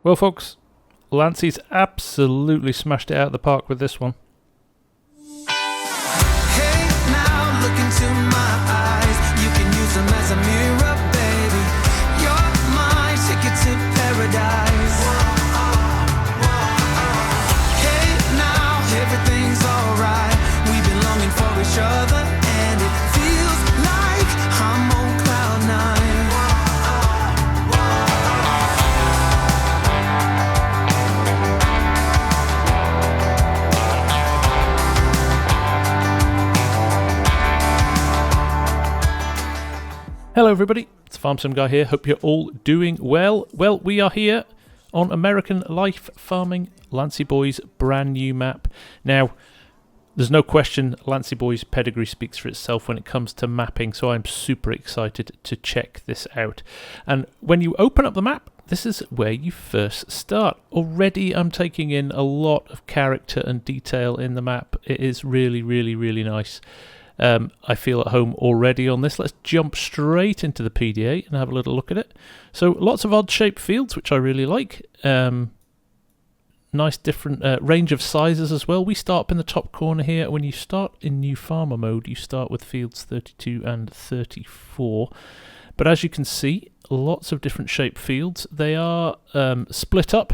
Well folks, Lancey's absolutely smashed it out of the park with this one. Hey, now look into my eyes. You can use them as a mirror, baby. You're my ticket to paradise. Hey, now everything's alright. We've been longing for each other, and it feels like I'm on cloud nine. Hello everybody, it's FarmSim Guy here, hope you're all doing well. Well, we are here on American Life Farming, Lanceyboi's brand new map. Now, there's no question Lanceyboi's pedigree speaks for itself when it comes to mapping, so I'm super excited to check this out. And when you open up the map, this is where you first start. Already I'm taking in a lot of character and detail in the map. It is really, really, really nice. I feel at home already on this. Let's jump straight into the PDA and have a little look at it. So lots of odd shaped fields, which I really like. Nice different range of sizes as well. We start up in the top corner here. When you start in new farmer mode, you start with fields 32 and 34. But as you can see, lots of different shaped fields. They are split up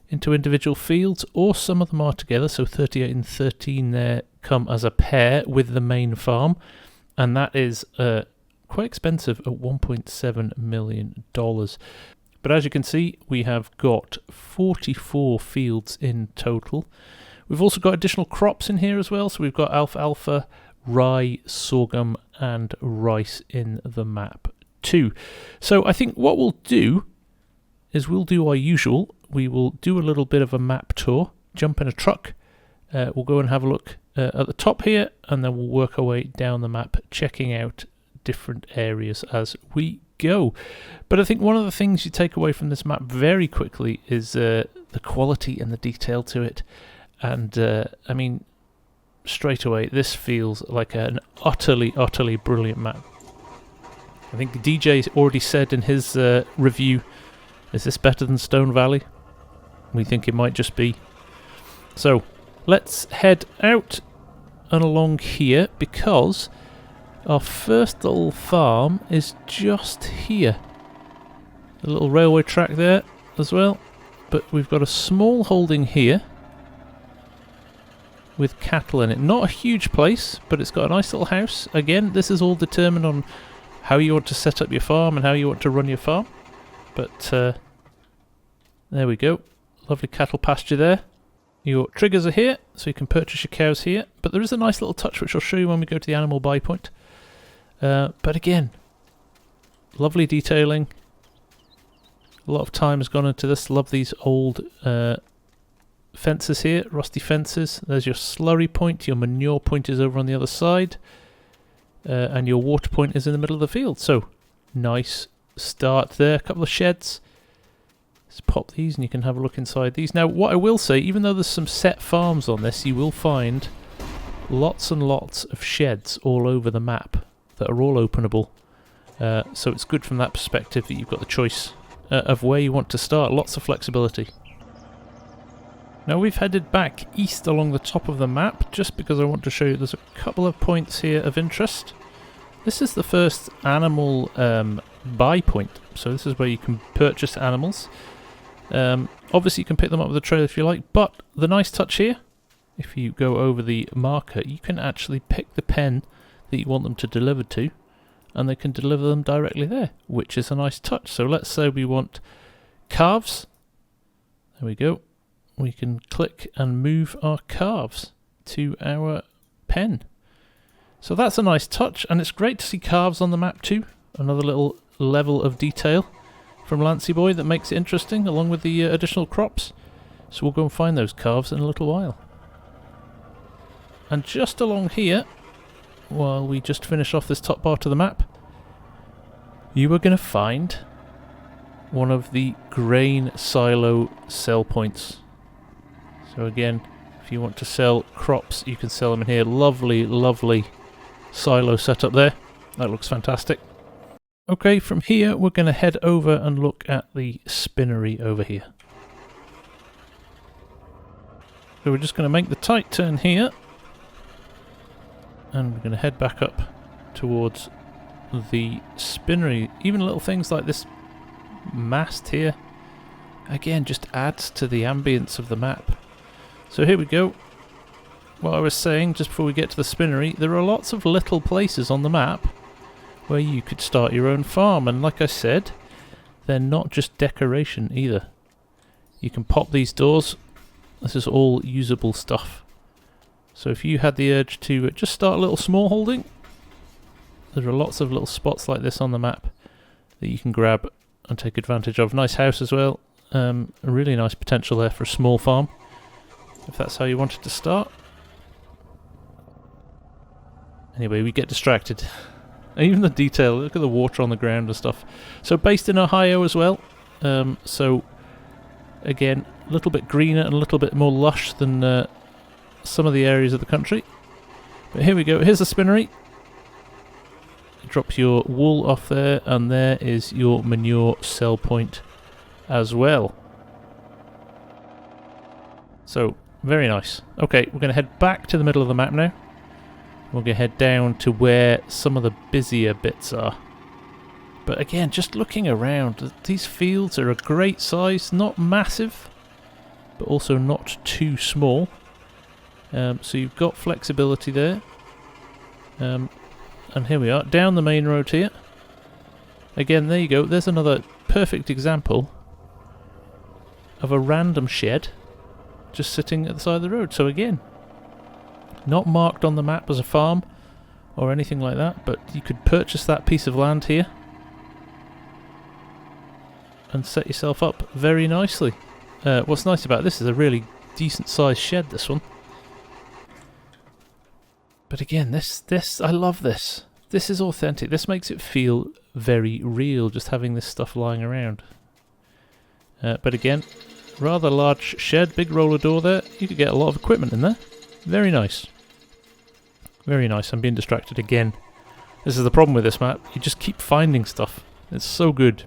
into individual fields, or some of them are together. So 38 and 13 there come as a pair with the main farm, and that is quite expensive at $1.7 million. But as you can see, we have got 44 fields in total. We've also got additional crops in here as well, so we've got alfalfa, rye, sorghum and rice in the map too. So I think what we'll do is we'll do our usual. We will do a little bit of a map tour, jump in a truck, we'll go and have a look at the top here, and then we'll work our way down the map, checking out different areas as we go. But I think one of the things you take away from this map very quickly is the quality and the detail to it. And I mean, straight away, this feels like an utterly, utterly brilliant map. I think DJ already said in his review, is this better than Stone Valley? We think it might just be. So let's head out and along here, because our first little farm is just here. A little railway track there as well. But we've got a small holding here with cattle in it. Not a huge place, but it's got a nice little house. Again, this is all determined on how you want to set up your farm and how you want to run your farm. But there we go. Lovely cattle pasture there. Your triggers are here, so you can purchase your cows here. But there is a nice little touch which I'll show you when we go to the animal buy point. But again, lovely detailing. A lot of time has gone into this. Love these old fences here, rusty fences. There's your slurry point. Your manure point is over on the other side. And your water point is in the middle of the field. So, nice start there. A couple of sheds. Let's pop these and you can have a look inside these. Now, what I will say, even though there's some set farms on this, you will find lots and lots of sheds all over the map that are all openable. So it's good from that perspective that you've got the choice of where you want to start. Lots of flexibility. Now we've headed back east along the top of the map, just because I want to show you there's a couple of points here of interest. This is the first animal buy point. So this is where you can purchase animals. Obviously you can pick them up with a trailer if you like, but the nice touch here, if you go over the marker, you can actually pick the pen that you want them to deliver to, and they can deliver them directly there, which is a nice touch. So let's say we want calves. There we go. We can click and move our calves to our pen. So that's a nice touch, and it's great to see calves on the map too. Another little level of detail from Lancyboi that makes it interesting, along with the additional crops. So we'll go and find those calves in a little while. And just along here, while we just finish off this top part of the map, you are going to find one of the grain silo sell points. So again, if you want to sell crops, you can sell them in here. Lovely, lovely silo setup there. That looks fantastic. Okay, from here we're going to head over and look at the spinnery over here. So we're just going to make the tight turn here. And we're going to head back up towards the spinnery. Even little things like this mast here, again, just adds to the ambience of the map. So here we go. What I was saying just before we get to the spinnery, there are lots of little places on the map where you could start your own farm, and like I said, they're not just decoration either. You can pop these doors. This is all usable stuff. So if you had the urge to just start a little small holding, there are lots of little spots like this on the map that you can grab and take advantage of. Nice house as well. A really nice potential there for a small farm, if that's how you wanted to start. Anyway, we get distracted. Even the detail, look at the water on the ground and stuff. So based in Ohio as well. So again, a little bit greener and a little bit more lush than some of the areas of the country. But here we go. Here's the spinnery. Drop your wool off there, and there is your manure sell point as well. So very nice. Okay, we're going to head back to the middle of the map now. We're going to head down to where some of the busier bits are. But again, just looking around, these fields are a great size, not massive, but also not too small. So you've got flexibility there. And here we are, down the main road here. Again, there you go, there's another perfect example of a random shed just sitting at the side of the road. So again, not marked on the map as a farm or anything like that, but you could purchase that piece of land here and set yourself up very nicely. What's nice about this is a really decent sized shed, this one. But again, this I love this. This is authentic. This makes it feel very real, just having this stuff lying around. But again, rather large shed, big roller door there. You could get a lot of equipment in there. Very nice. Very nice. I'm being distracted again. This is the problem with this map. You just keep finding stuff. It's so good.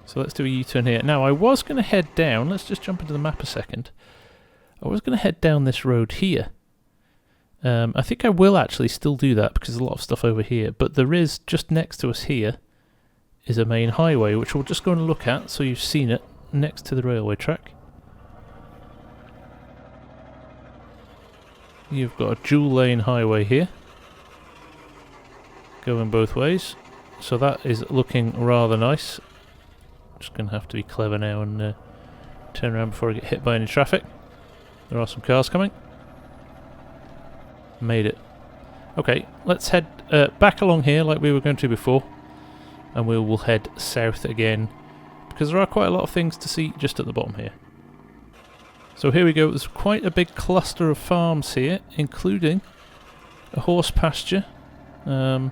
So let's do a U-turn here. Now, I was going to head down. Let's just jump into the map a second. I was going to head down this road here. I think I will actually still do that because there's a lot of stuff over here. But there is, just next to us here, is a main highway, which we'll just go and look at so you've seen it, next to the railway track. You've got a dual lane highway here, going both ways. So that is looking rather nice. Just going to have to be clever now and turn around before I get hit by any traffic. There are some cars coming. Made it. Okay, let's head back along here like we were going to before, and we will head south again because there are quite a lot of things to see just at the bottom here. So here we go. There's quite a big cluster of farms here, including a horse pasture. Again,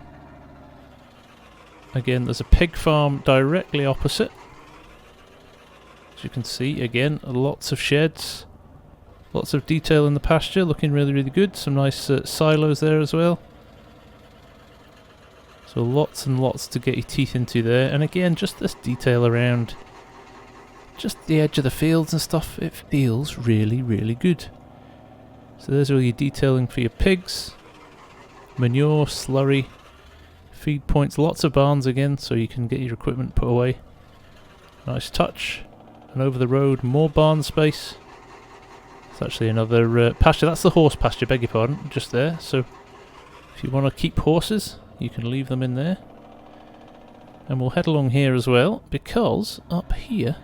there's a pig farm directly opposite. As you can see, again, lots of sheds. Lots of detail in the pasture, looking really, really good. Some nice silos there as well. So lots and lots to get your teeth into there. And again, just this detail around just the edge of the fields and stuff. It feels really, really good. So there's all your detailing for your pigs. Manure, slurry, feed points. Lots of barns again, so you can get your equipment put away. Nice touch. And over the road, more barn space. It's actually another pasture. That's the horse pasture, beg your pardon, just there. So if you want to keep horses, you can leave them in there. And we'll head along here as well, because up here,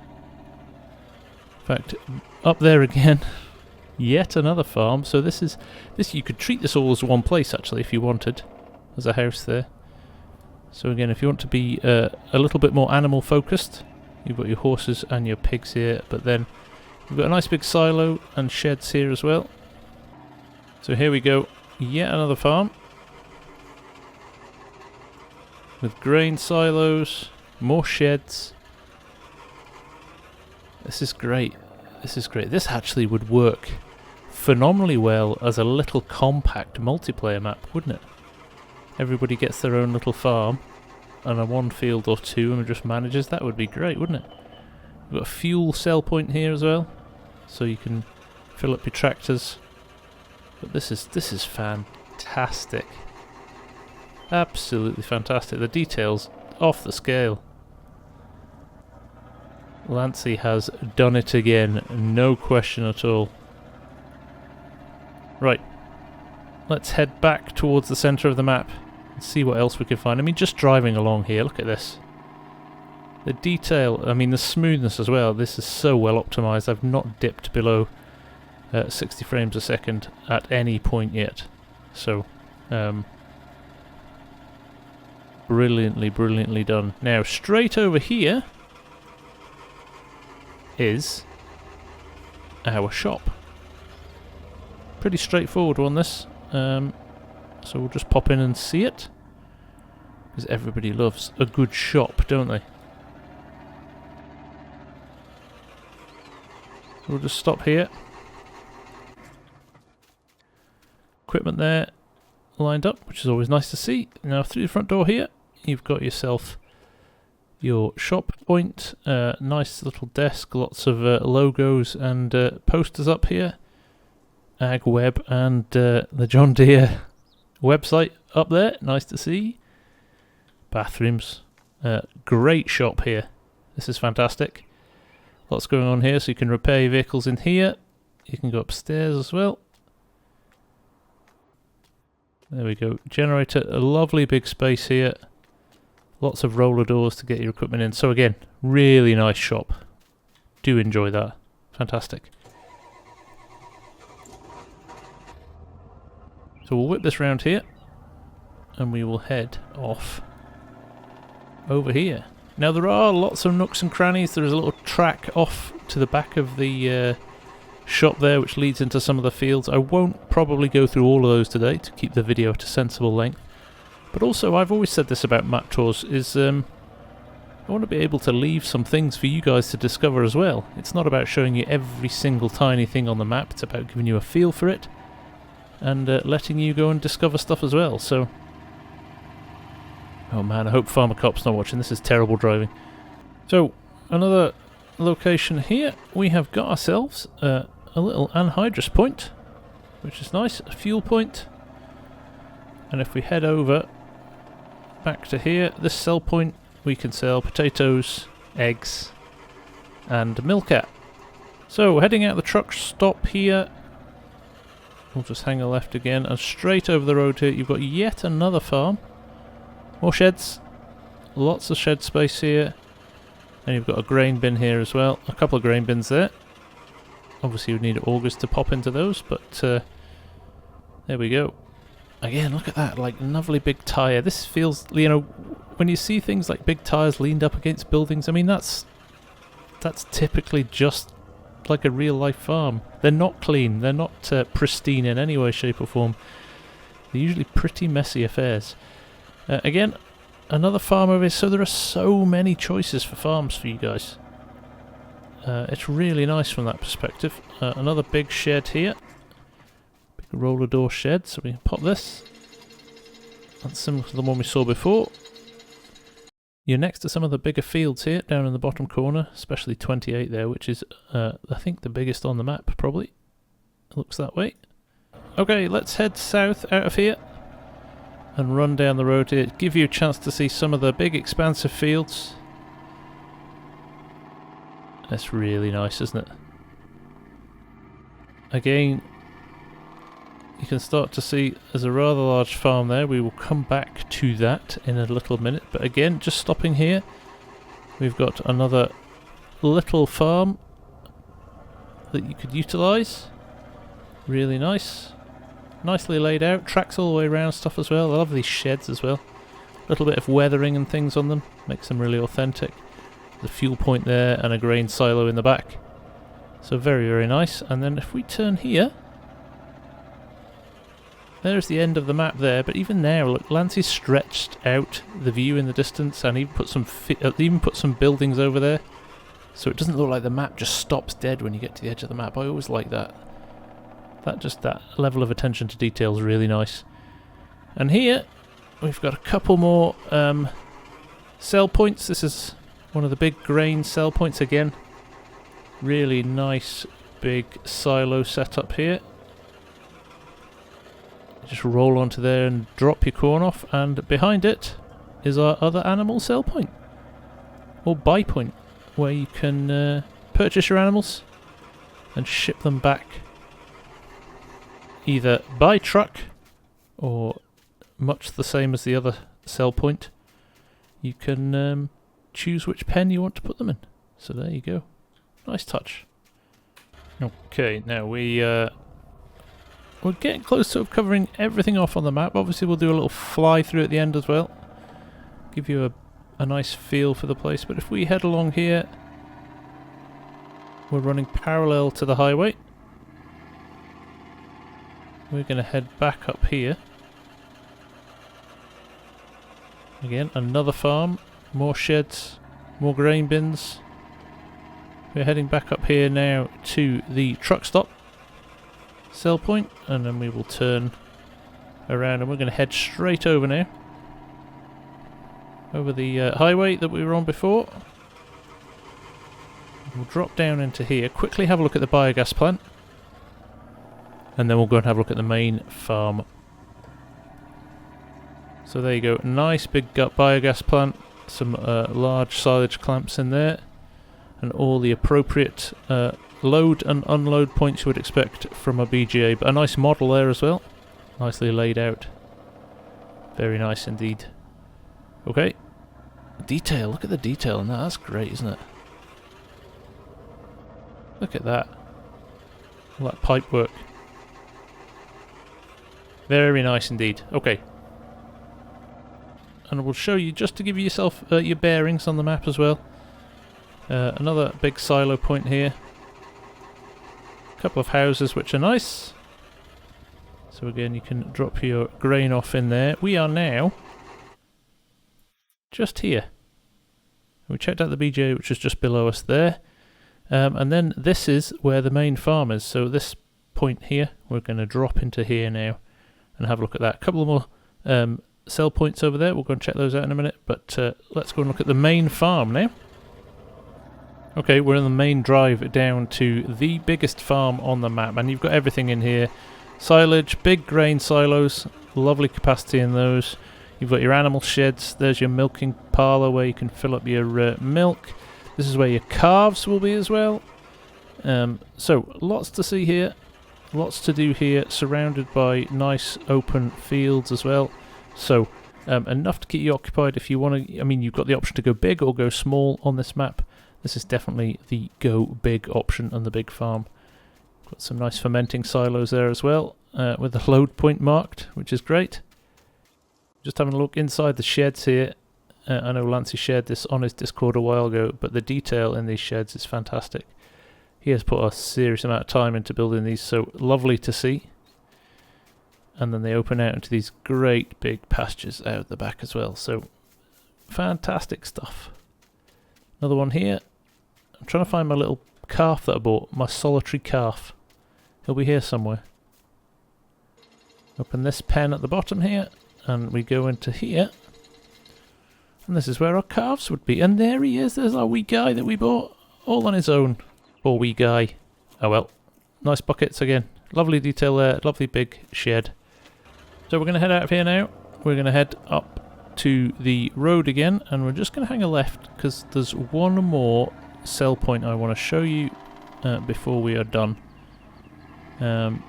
in fact, up there again, yet another farm. So this you could treat this all as one place actually if you wanted. There's a house there. So again, if you want to be a little bit more animal focused, you've got your horses and your pigs here, but then we've got a nice big silo and sheds here as well. So here we go, yet another farm. With grain silos, more sheds. This is great. This is great. This actually would work phenomenally well as a little compact multiplayer map, wouldn't it? Everybody gets their own little farm and a one field or two and just manages. That would be great, wouldn't it? We've got a fuel sell point here as well. so you can fill up your tractors. But this is fantastic. Absolutely fantastic. The details off the scale. Lancey has done it again, no question at all. Right, let's head back towards the centre of the map and see what else we can find. I mean, just driving along here, look at this. The detail, I mean the smoothness as well, this is so well optimised. I've not dipped below 60 frames a second at any point yet. So, brilliantly done. Now, straight over here is our shop. Pretty straightforward one, this. So we'll just pop in and see it, because everybody loves a good shop, don't they? We'll just stop here. Equipment there lined up, which is always nice to see. Now through the front door here, you've got yourself your shop point, nice little desk, lots of logos and posters up here. Ag Web and the John Deere website up there, nice to see. Bathrooms, great shop here. This is fantastic. Lots going on here, so you can repair your vehicles in here. You can go upstairs as well. There we go. Generator, a lovely big space here. Lots of roller doors to get your equipment in. So again, really nice shop. Do enjoy that. Fantastic. So we'll whip this round here, and we will head off over here. Now there are lots of nooks and crannies. There is a little track off to the back of the shop there, which leads into some of the fields. I won't probably go through all of those today to keep the video at a sensible length. But also, I've always said this about map tours, is I want to be able to leave some things for you guys to discover as well. It's not about showing you every single tiny thing on the map, it's about giving you a feel for it, and letting you go and discover stuff as well. So, oh man, I hope Farmer Cop's not watching, this is terrible driving. So, another location here, we have got ourselves a little Anhydrous point, which is nice, a fuel point. And if we head over back to here, this sell point, we can sell potatoes, eggs, and milk at. So, heading out the truck stop here, we'll just hang a left again, and straight over the road here, you've got yet another farm. More sheds, lots of shed space here, and you've got a grain bin here as well, a couple of grain bins there. Obviously you need augers to pop into those, but there we go. Again, look at that, like lovely big tyre. This feels, you know, when you see things like big tyres leaned up against buildings, I mean that's typically just like a real life farm. They're not clean, they're not pristine in any way, shape or form. They're usually pretty messy affairs. Again, another farm over here, so there are so many choices for farms for you guys. It's really nice from that perspective. Another big shed here. Big roller door shed, so we can pop this. That's similar to the one we saw before. You're next to some of the bigger fields here, down in the bottom corner, especially 28 there, which is, I think, the biggest on the map, probably. It looks that way. Okay, let's head south out of here and run down the road here. Give you a chance to see some of the big expansive fields. That's really nice, isn't it? Again, you can start to see there's a rather large farm there. We will come back to that in a little minute. But again, just stopping here, we've got another little farm that you could utilise. Really nice. Nicely laid out. Tracks all the way around stuff as well. I love these sheds as well. A little bit of weathering and things on them. Makes them really authentic. The fuel point there and a grain silo in the back. So very, very nice. And then if we turn here, there's the end of the map there, but even now, look, Lancey's stretched out the view in the distance and even put some buildings over there, so it doesn't look like the map just stops dead when you get to the edge of the map. I always like that. That level of attention to detail is really nice. And here we've got a couple more sell points. This is one of the big grain sell points again. Really nice big silo setup here. Just roll onto there and drop your corn off, and behind it is our other animal sell point, or buy point, where you can purchase your animals and ship them back either by truck or, much the same as the other sell point, you can choose which pen you want to put them in. So there you go. Nice touch. Okay, now we're getting close to covering everything off on the map. Obviously we'll do a little fly through at the end as well, give you a nice feel for the place. But if we head along here, we're running parallel to the highway. We're going to head back up here. Again, another farm, more sheds, more grain bins. We're heading back up here now to the truck stop sell point, and then we will turn around and we're going to head straight over now, over the highway that we were on before. We'll drop down into here, quickly have a look at the biogas plant, and then we'll go and have a look at the main farm. So there you go, nice big gut biogas plant, some large silage clamps in there, and all the appropriate load and unload points you would expect from a BGA, but a nice model there as well, nicely laid out, very nice indeed. Okay, detail, look at the detail in that, that's great, isn't it? Look at that, all that pipe work, very nice indeed. Okay, and we'll show you, just to give yourself your bearings on the map as well, another big silo point here. Couple of houses which are nice. So again, you can drop your grain off in there. We are now just here. We checked out the BGA, which is just below us there. And then this is where the main farm is. So this point here, we're going to drop into here now and have a look at that. A couple more sell points over there. We'll go and check those out in a minute. But let's go and look at the main farm now. Okay, we're in the main drive down to the biggest farm on the map, and you've got everything in here. Silage, big grain silos, lovely capacity in those. You've got your animal sheds, there's your milking parlour where you can fill up your milk. This is where your calves will be as well. So, lots to see here, lots to do here, surrounded by nice open fields as well. So, enough to keep you occupied if you want to. I mean, you've got the option to go big or go small on this map. This is definitely the go big option and the big farm. Got some nice fermenting silos there as well, with the load point marked, which is great. Just having a look inside the sheds here. I know Lancey shared this on his Discord a while ago, but the detail in these sheds is fantastic. He has put a serious amount of time into building these, so lovely to see. And then they open out into these great big pastures out the back as well, so fantastic stuff. Another one here. I'm trying to find my little calf that I bought, my solitary calf. He'll be here somewhere. Open this pen at the bottom here, and we go into here. And this is where our calves would be. And there he is, there's our wee guy that we bought, all on his own. Poor wee guy. Oh well. Nice buckets again. Lovely detail there, lovely big shed. So we're going to head out of here now. We're going to head up to the road again, and we're just going to hang a left because there's one more sell point I want to show you before we are done, and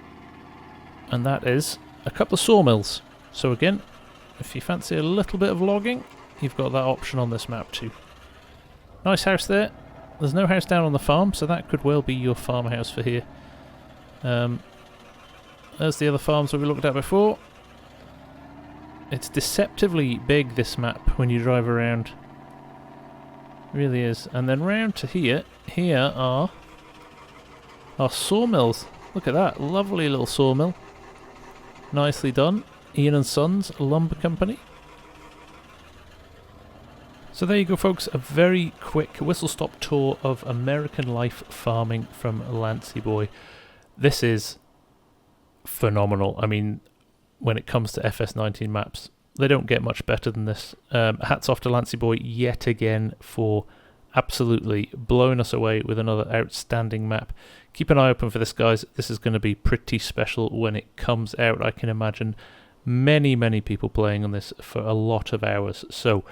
that is a couple of sawmills. So again, if you fancy a little bit of logging, you've got that option on this map too. Nice house there. There's no house down on the farm, so that could well be your farmhouse for here. There's the other farms that we looked at before. It's deceptively big, this map, when you drive around. It really is. And then round to here. Here are our sawmills. Look at that. Lovely little sawmill. Nicely done. Ian and Sons Lumber Company. So there you go, folks. A very quick whistle-stop tour of American life farming from Lancyboi. This is phenomenal. I mean, when it comes to FS19 maps, they don't get much better than this. Hats off to Lancyboi yet again for absolutely blowing us away with another outstanding map. Keep an eye open for this, guys. This is going to be pretty special when it comes out. I can imagine many people playing on this for a lot of hours. So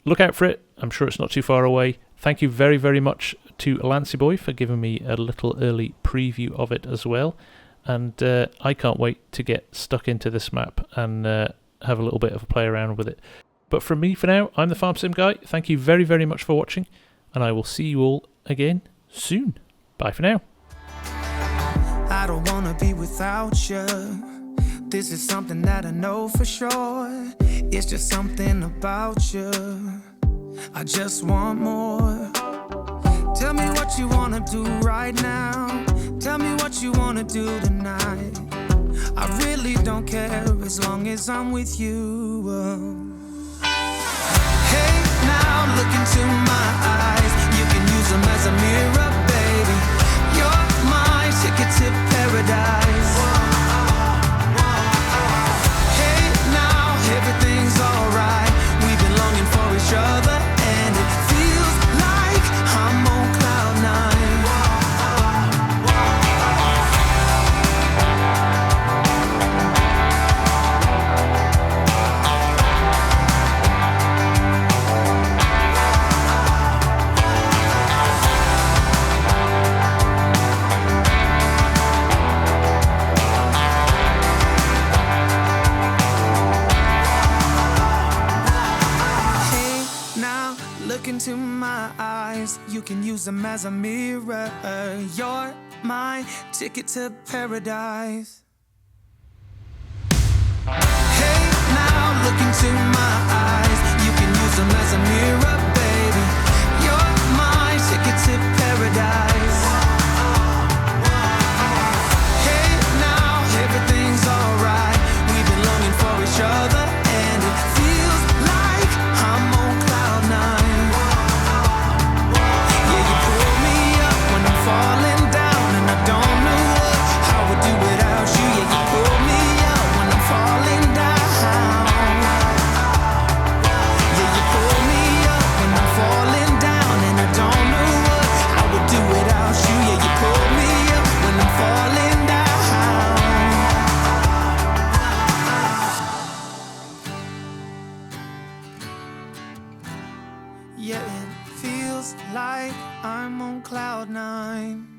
look out for it. I'm sure it's not too far away. Thank you very much to Lancyboi for giving me a little early preview of it as well. And I can't wait to get stuck into this map and have a little bit of a play around with it. But from me for now, I'm the FarmSim guy. Thank you very much for watching, and I will see you all again soon. Bye for now. I don't wanna be without you. This is something that I know for sure. It's just something about you. I just want more. Tell me what you wanna do right now. Tell me what you wanna do tonight. I really don't care as long as I'm with you. Hey, now look into my eyes. You can use them as a mirror, baby. You're my ticket to paradise. Hey, now everything's alright. We've been longing for each other, and it feels like I'm on cloud nine. Look into my eyes, you can use them as a mirror. You're my ticket to paradise. Hey, now look into my eyes, you can use them as a mirror, baby. You're my ticket to paradise. Hey, now everything's alright. We've been longing for each other, and it feels like I'm on cloud nine. Falling down, and I don't know how I would do without you. Yeah, you pull me up when I'm falling down. Yeah, you pull me up when I'm falling down, and I don't know how I would do without you. Yeah, you pull me up when I'm falling down. Yeah, it feels like I'm on cloud nine.